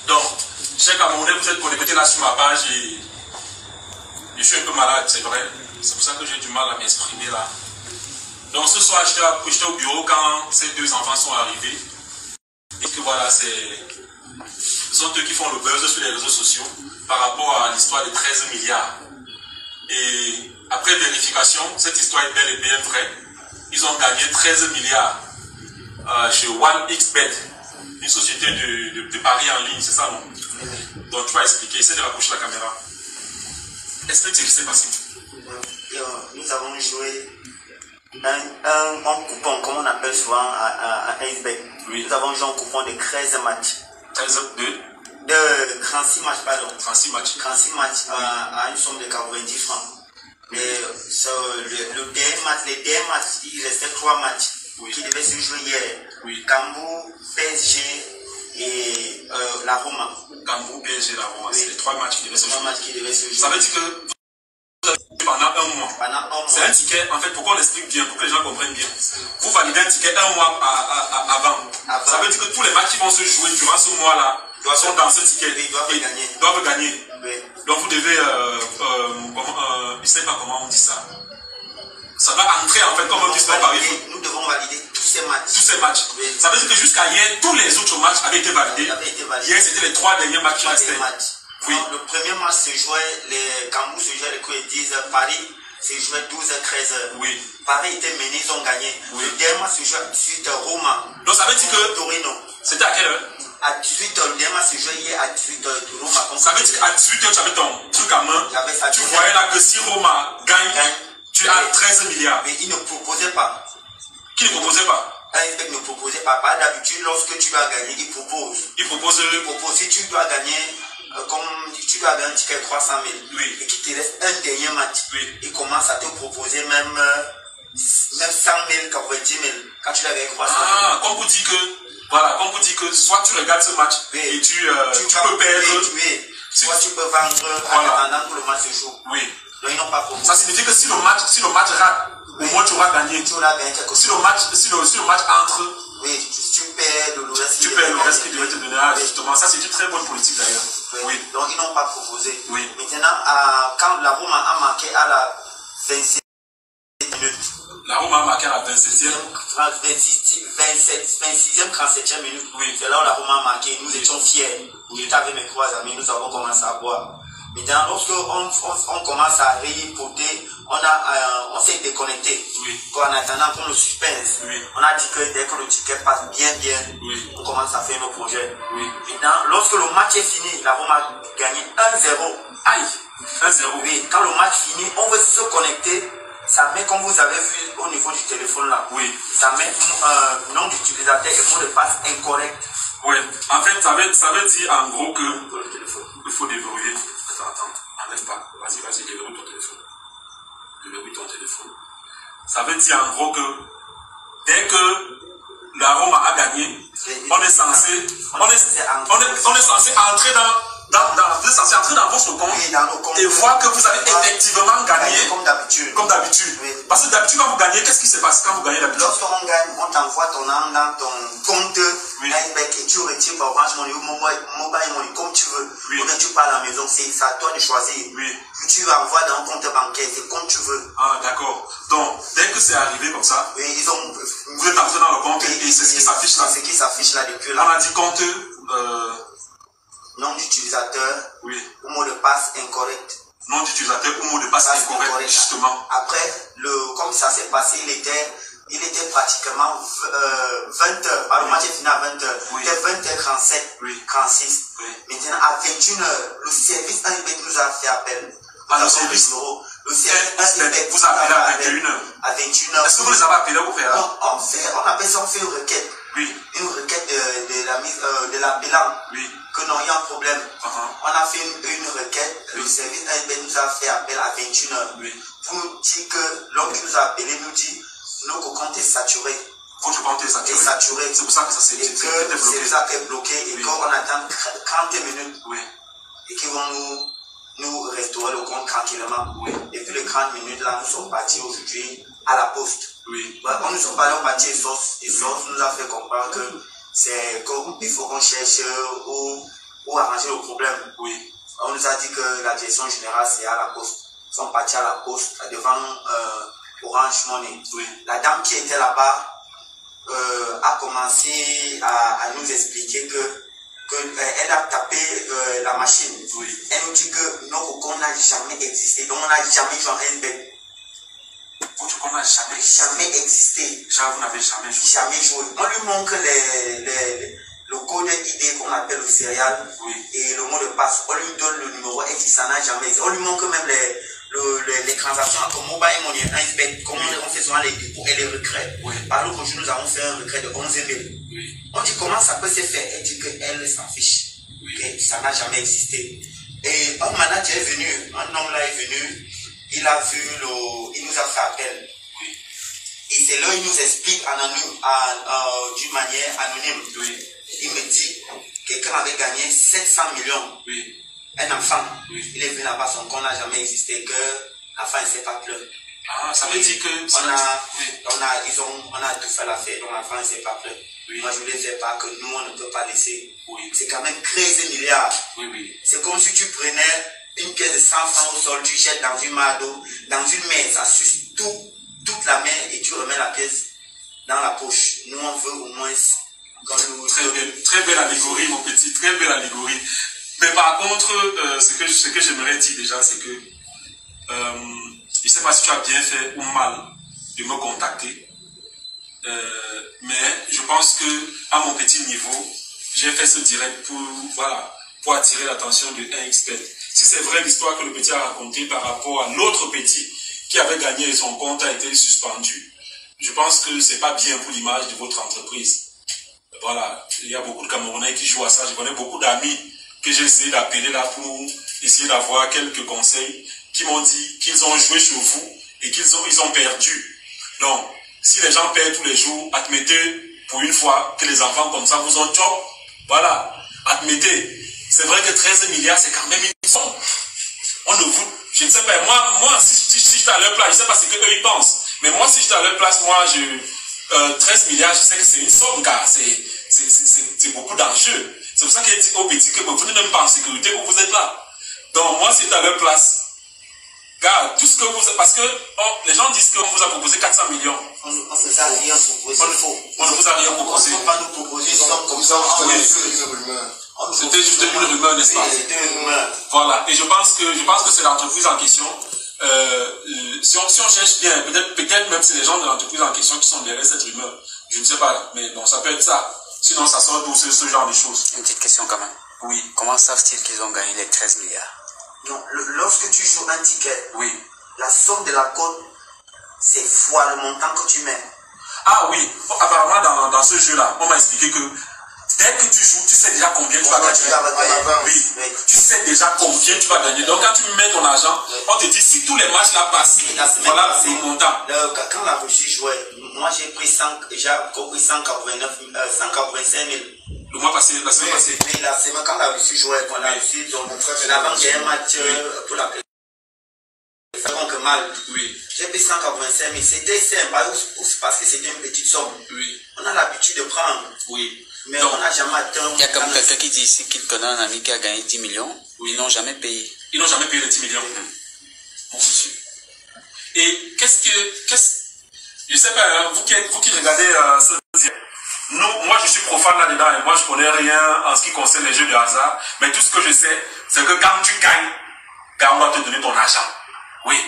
Donc, chers Camerounais, vous êtes connectés là sur ma page et je suis un peu malade, c'est vrai. C'est pour ça que j'ai du mal à m'exprimer là. Donc ce soir, j'étais au bureau quand ces deux enfants sont arrivés. Et que voilà, ce sont eux qui font le buzz sur les réseaux sociaux par rapport à l'histoire de 13 milliards. Et après vérification, cette histoire est bel et bien vraie. Ils ont gagné 13 milliards chez OneXBet, une société de paris en ligne, c'est ça non? Donc tu vas expliquer, essaie de rapprocher la caméra. Explique ce qui s'est passé. Nous avons joué un coupon, comme on appelle souvent à XBet. Oui. Nous avons joué un coupon de 13 matchs. 13 de 36 matchs, pardon. 36 matchs. 36 matchs à une somme de 90 francs. Et le dernier match, il restait 3 matchs qui devaient se jouer hier. Oui. Cambourg, PSG et la Roma. Cambourg, PSG, la Roma. Oui. C'est les 3 matchs qui devaient se jouer. Ça veut dire que pendant un mois. C'est un ticket, en fait, pour qu'on l'explique bien, pour que les gens comprennent bien. Vous validez un ticket un mois avant. Ça veut dire que tous les matchs qui vont se jouer durant ce mois-là sont dans ce ticket. Ils doivent gagner. Oui. Donc vous devez, je ne sais pas comment on dit ça. Ça va entrer en fait comme on dit ça par exemple. Nous devons valider tous ces matchs. Tous ces matchs. Oui. Ça veut dire que jusqu'à hier, tous les autres matchs avaient été validés. Hier, c'était les 3 derniers matchs qui restaient. Oui. Donc, le premier match se jouait, les Cambourg se jouait, les coups disent Paris se jouait 12-13. Oui. Paris était mené, ils ont gagné. Oui. Le dernier match se jouait à 18 Roma. Donc ça veut dire que Torino. C'était à quelle heure? À 18h, le dernier match se jouait hier à 18h Roma. Ça veut dire qu'à 18h, tu avais ton truc à main. Tu voyais là que si Roma gagne. Tu as 13 milliards. Mais il ne proposait pas. Qui ne proposait pas? Il ne proposait pas. D'habitude, lorsque tu dois gagner, il propose. Il propose. Si tu dois gagner, comme tu dois gagner un ticket de 300 000, oui. Et qu'il te reste un dernier match, oui. Il commence à te proposer même 100 000, 90 000, quand tu l'as gagné 300 000. Ah, comme vous dites que, voilà, comme vous dites que soit tu regardes ce match, oui. Et tu peux perdre. Oui. Soit tu peux vendre en attendant que le match se joue. Oui. Donc, ils n'ont pas proposé. Ça signifie que si le match rate, au moins tu auras gagné. Tu auras gagné quelque chose. Si le match entre, oui, tu perds le reste. Tu perds le reste qui devait te donner. Ah, justement, ça c'est une très bonne politique d'ailleurs. Oui. Oui. Donc ils n'ont pas proposé. Oui. Maintenant, quand la Roma a marqué à la 27e minute. La Roma a marqué à la 27e. 26e, 37e minute. Oui. C'est là où la Roma a marqué. Nous étions fiers. Oui. J'étais avec mes 3 amis, nous avons commencé à boire. Maintenant, lorsqu'on commence à réhypoter, on s'est déconnecté. Oui. En attendant pour le suspense, oui. On a dit que dès que le ticket passe bien, oui. On commence à faire nos projets. Oui. Maintenant, lorsque le match est fini, la Roma a gagné 1-0. Aïe, 1-0. Oui, quand le match finit, on veut se connecter. Ça met, comme vous avez vu au niveau du téléphone là, oui. Ça met nom d'utilisateur et mot de passe incorrect. Oui, en fait, ça veut dire en gros que il faut déverrouiller. Attends, n'arrête pas. Vas-y, déverrouille ton téléphone. Déverrouille ton téléphone. Ça veut dire en gros que dès que la Roma a gagné, on est censé entrer dans votre compte et voir que vous avez effectivement gagné comme d'habitude. Oui. Parce que d'habitude, quand vous gagnez, qu'est-ce qui se passe quand vous gagnez d'habitude? Lorsqu'on gagne, on t'envoie ton nom dans ton compte et tu retires par Orange Money ou Mobile Money comme tu veux. Oui. Ou bien tu pars à la maison, c'est à toi de choisir. Oui. Tu envoies dans un compte bancaire, c'est comme tu veux. Ah, d'accord. Donc, dès que c'est arrivé comme ça, oui, vous êtes entré dans le compte et c'est ce qui s'affiche là. C'est ce qui s'affiche là depuis là. On a dit compte. Nom d'utilisateur, oui. Ou mot de passe incorrect. Nom d'utilisateur ou mot de passe incorrect, justement. Après, comme ça s'est passé, il était pratiquement 20h. Le match est fini à 20h. Oui. Il était 20h37, oui. 36. Oui. Maintenant, à 21h, le service AIBEC nous a fait appel. Le service AIBEC vous a appelé à 21h. À 21h. Est-ce que vous les avez appelés pour faire? On appelle ça, on fait une requête. Oui. Une requête de la bilan. Oui. Que non, il y a un problème. On a fait une requête. Le service AIBEC nous a fait appel à 21h. Oui. Pour nous dire que l'homme qui nous a appelé nous dit notre compte est saturé. Votre compte est saturé. C'est pour ça que ça s'est bloqué. C'est pour ça qu'elle est bloqué et qu'on attend 30 minutes. Oui. Et qu'ils vont nous restaurer le compte tranquillement. Oui. Et puis les 30 minutes là, nous sommes partis aujourd'hui à la poste. Oui. Quand nous sommes partis, on partit et Source nous a fait comprendre que c'est qu'il faut qu'on cherche où pour arranger le problème. Oui. On nous a dit que la direction générale, c'est à la poste. Ils sont partis à la poste devant Orange Money. Oui. La dame qui était là-bas a commencé à nous expliquer qu'elle a tapé la machine. Oui. Elle nous dit que nos cocons n'a jamais existé. Donc on n'a jamais joué un bête. Votre cocon n'a jamais existé. Vous n'avez jamais joué. Jamais joué. On lui montre le code ID qu'on appelle le serial, oui, et le mot de passe. On lui donne le numéro et ça n'a jamais existé. On lui montre même les transactions comme mobile money, comment on fait souvent les dépôts et les retraits. Oui. Par l'autre jour, nous avons fait un retrait de 11 000. Oui. On dit comment ça peut se faire. Elle dit qu'elle s'en fiche. Oui. Que ça n'a jamais existé. Et un manager est venu, un homme là est venu, il a vu il nous a fait appel. Oui. Et c'est là qu'il nous explique d'une manière anonyme. Oui. Il me dit que quelqu'un avait gagné 700 millions. Oui. Un enfant. Oui. Il est venu là-bas, son compte n'a jamais existé, que l'enfant ne sait pas pleurer. Ah, ça veut dire que... On a tout fait l'affaire, donc l'enfant ne sait pas pleurer. Oui. Moi, je voulais faire part que nous, on ne peut pas laisser. Oui. C'est quand même 13 milliards. Oui, oui. C'est comme si tu prenais une pièce de 100 francs au sol, tu jettes dans une main d'eau, dans une main, ça suce toute la main et tu remets la pièce dans la poche. Nous, on veut au moins... Très belle allégorie, mon petit, très belle allégorie. Mais par contre, ce que j'aimerais dire déjà, c'est que je ne sais pas si tu as bien fait ou mal de me contacter, mais je pense que à mon petit niveau, j'ai fait ce direct pour attirer l'attention de 1xBet. Si c'est vrai l'histoire que le petit a racontée par rapport à l'autre petit qui avait gagné et son compte a été suspendu, je pense que ce n'est pas bien pour l'image de votre entreprise. Voilà, il y a beaucoup de Camerounais qui jouent à ça. Je connais beaucoup d'amis que j'ai essayé d'appeler là pour essayer d'avoir quelques conseils, qui m'ont dit qu'ils ont joué chez vous et qu'ils ont perdu. Donc, si les gens perdent tous les jours, admettez pour une fois que les enfants comme ça vous ont top. Voilà, admettez. C'est vrai que 13 milliards, c'est quand même une somme. Je ne sais pas, moi si j'étais à leur place, je ne sais pas ce qu'eux ils pensent. Mais moi, si j'étais à leur place, 13 milliards, je sais que c'est une somme, car c'est beaucoup d'enjeux. C'est pour ça qu'il a dit au petit que vous n'êtes même pas en sécurité où vous êtes là. Donc, moi, c'est à leur place. Car tout ce que vous... Parce que les gens disent qu'on vous a proposé 400 millions. On ne vous a rien proposé. On ne vous a rien proposé. On ne peut pas nous proposer une somme comme ça. C'était juste une rumeur, n'est-ce pas? C'était une rumeur. Voilà. Et je pense que c'est l'entreprise en question. Si on cherche bien, peut-être même c'est les gens de l'entreprise en question qui sont derrière cette rumeur. Je ne sais pas, mais bon, ça peut être ça. Sinon, ça sort d'où ce genre de choses. Une petite question quand même. Oui. Comment savent-ils qu'ils ont gagné les 13 milliards? Non, lorsque tu joues un ticket, oui, la somme de la cote, c'est fois le montant que tu mets. Ah oui, apparemment dans ce jeu-là, on m'a expliqué que dès que tu joues, tu sais déjà combien tu vas gagner. Oui, tu sais déjà combien tu vas gagner. Donc quand tu mets ton argent, on te dit si tous les matchs là passent, voilà le montant. Quand la Russie jouait, moi j'ai pris 185 000. Le mois passé, la semaine passée. Oui, la semaine quand la Russie jouait, quand la Russie, donc avant qu'il y ait un match pour la donc mal. Oui. J'ai pris 185 000. C'était simple parce que c'était une petite somme. Oui. On a l'habitude de prendre. Oui. Mais donc, on n'a jamais atteint. Il y a comme quelqu'un qui dit ici qu'il connaît un ami qui a gagné 10 millions. Oui. Ils n'ont jamais payé. Ils n'ont jamais payé les 10 millions. Mon Dieu. Et je sais pas, hein, vous qui regardez ce direct, moi je suis profane là-dedans et moi je connais rien en ce qui concerne les jeux de hasard. Mais tout ce que je sais, c'est que quand tu gagnes, on va te donner ton argent. Oui.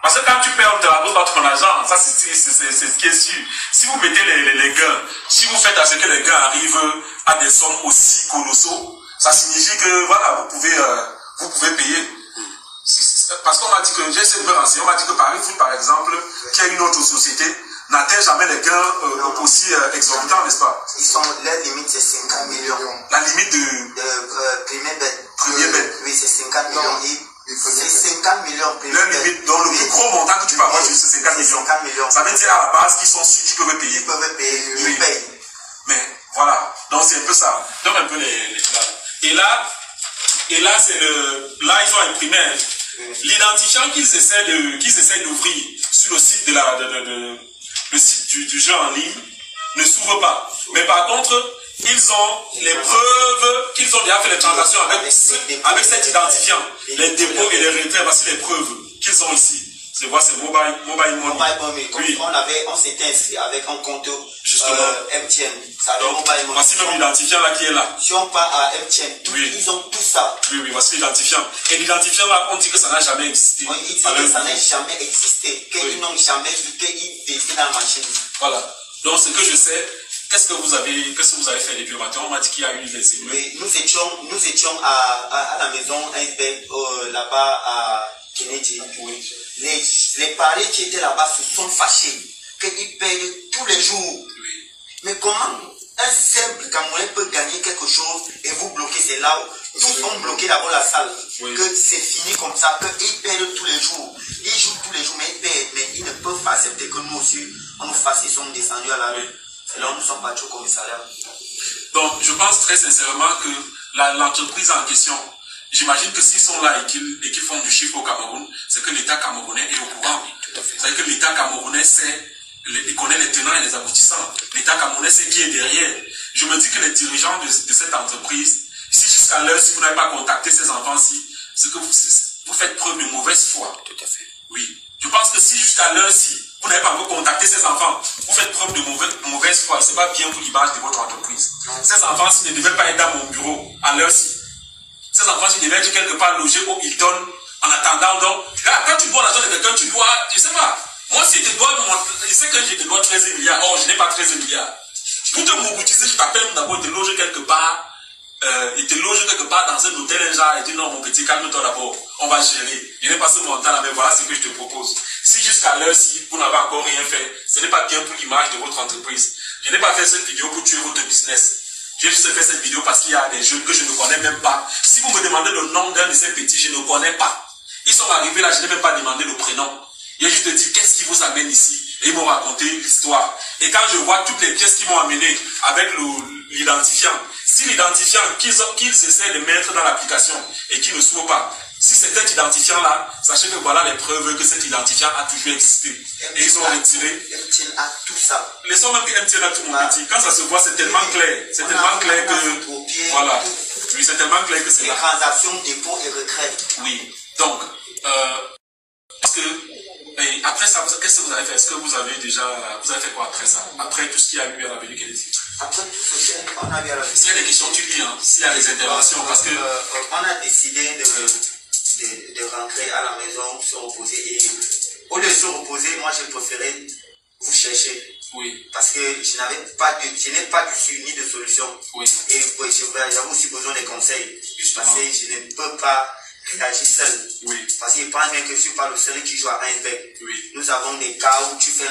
Parce que quand tu perds, on ne te rapporte pas ton argent. Ça, c'est ce qui est sûr. Si vous mettez les gains, si vous faites à ce que les gains arrivent à des sommes aussi colossaux, ça signifie que, voilà, vous pouvez payer. Parce qu'on m'a dit que, j'ai essayé de me renseigner, on m'a dit que Paris Foot, par exemple, qui est une autre société, n'atteint jamais les gains aussi exorbitants, n'est-ce pas? La limite, c'est 50 millions. La limite de premier bet. Oui, c'est 50 millions. C'est 50 millions. Leur limite, donc le plus gros montant que tu peux avoir, c'est 50 millions. Ça veut dire à la base qu'ils sont sûrs qu'ils peuvent payer. Ils peuvent payer, ils payent. Mais voilà, donc c'est un peu ça. Donc un peu les Et là c'est là ils ont imprimé l'identifiant qu'ils essaient d'ouvrir sur le site le site du jeu en ligne ne s'ouvre pas. Mais par contre, ils ont les preuves qu'ils ont déjà fait les transactions avec cet identifiant. Les dépôts et les retraits, voici les preuves qu'ils ont ici. C'est Mobile Money. Oui. On s'était inscrit avec un compte MTN. Voici même l'identifiant là qui est là. Si on part à MTN, ils ont tout ça. Oui, voici l'identifiant. Et l'identifiant là, on dit que ça n'a jamais existé. On dit que ça n'a jamais existé. Qu'ils n'ont jamais vu qu'ils faisaient dans la machine. Voilà. Donc ce que je sais, qu'est-ce que vous avez fait depuis le matin? On m'a dit qu'il y a eu des cellules. Oui, nous étions à la maison là-bas à Kennedy. Oui. Les parents qui étaient là-bas se sont fâchés, qu'ils payent tous les jours. Oui. Mais comment un simple Camerounais peut gagner quelque chose et vous bloquez? C'est là où tous ont bloqué d'abord la salle. Oui. Que c'est fini comme ça, qu'ils payent tous les jours. Ils jouent tous les jours, mais ils payent. Mais ils ne peuvent pas accepter que nous aussi, on nous fasse. Ils sont descendus à la rue. C'est là où nous sommes partis au commissariat. Donc, je pense très sincèrement que l'entreprise en question, j'imagine que s'ils sont là et qu'ils font du chiffre au Cameroun, c'est que l'État camerounais est au courant. C'est-à-dire que l'État camerounais il connaît les tenants et les aboutissants. L'État camerounais sait qui est derrière. Je me dis que les dirigeants de cette entreprise, si jusqu'à l'heure, si vous n'avez pas contacté ces enfants-ci, c'est que vous faites preuve de mauvaise foi. Tout à fait. Oui. Je pense que si jusqu'à l'heure, si vous n'avez pas encore contacté ces enfants, vous faites preuve de mauvaise foi. Ce n'est pas bien pour l'image de votre entreprise. Ces enfants-ci ne devaient pas être dans mon bureau à l'heure-ci. Ces enfants-ci devaient être quelque part logés au Hilton en attendant. Donc, là, quand tu dois l'argent de quelqu'un, tu dois, je sais pas. Moi, si je sais que je te dois 13 milliards. Oh, je n'ai pas 13 milliards. Pour te mobiliser, je t'appelle d'abord et te loger quelque part. Il te loge quelque part dans un hôtel, un genre, et dit non, mon petit, calme-toi d'abord, on va gérer. Je n'ai pas ce montant là, mais voilà ce que je te propose. Si jusqu'à l'heure-ci, vous n'avez encore rien fait, ce n'est pas bien pour l'image de votre entreprise. Je n'ai pas fait cette vidéo pour tuer votre business. J'ai juste fait cette vidéo parce qu'il y a des jeunes que je ne connais même pas. Si vous me demandez le nom d'un de ces petits, je ne connais pas. Ils sont arrivés là, je n'ai même pas demandé le prénom. J'ai juste dit, qu'est-ce qui vous amène ici? Et ils m'ont raconté l'histoire. Et quand je vois toutes les pièces qu'ils m'ont amenées avec l'identifiant, si l'identifiant qu'ils essaient de mettre dans l'application et qui ne s'ouvre pas, si c'est cet identifiant-là, sachez que voilà les preuves que cet identifiant a toujours existé. Et ils ont retiré. MTN a tout ça. Laissons même que MTN a tout, mon petit. Quand ça se voit, c'est tellement clair. C'est tellement clair que. Voilà. Oui, c'est tellement clair que c'est là. Les transactions, dépôt et retrait. Oui. Donc, parce que. Et après ça, qu'est-ce que vous avez fait? Est-ce que vous avez fait quoi après ça? Après tout ce qui a eu à l'avenue Kennedy? Après tout ce qu'on a eu à l'avenue. S'il y a des questions, tu dis, hein. S'il y a des interventions, parce que. On a décidé de rentrer à la maison, se reposer. Et au lieu de se reposer, moi j'ai préféré vous chercher. Oui. Parce que je n'ai pas d'issue ni de solution. Oui. Et j'avais aussi besoin de conseils. Justement. Parce que je ne peux pas réagir seul. Oui. Parce qu'il pense bien que je ne suis pas le seul qui joue à iceberg. Oui. Nous avons des cas où tu fais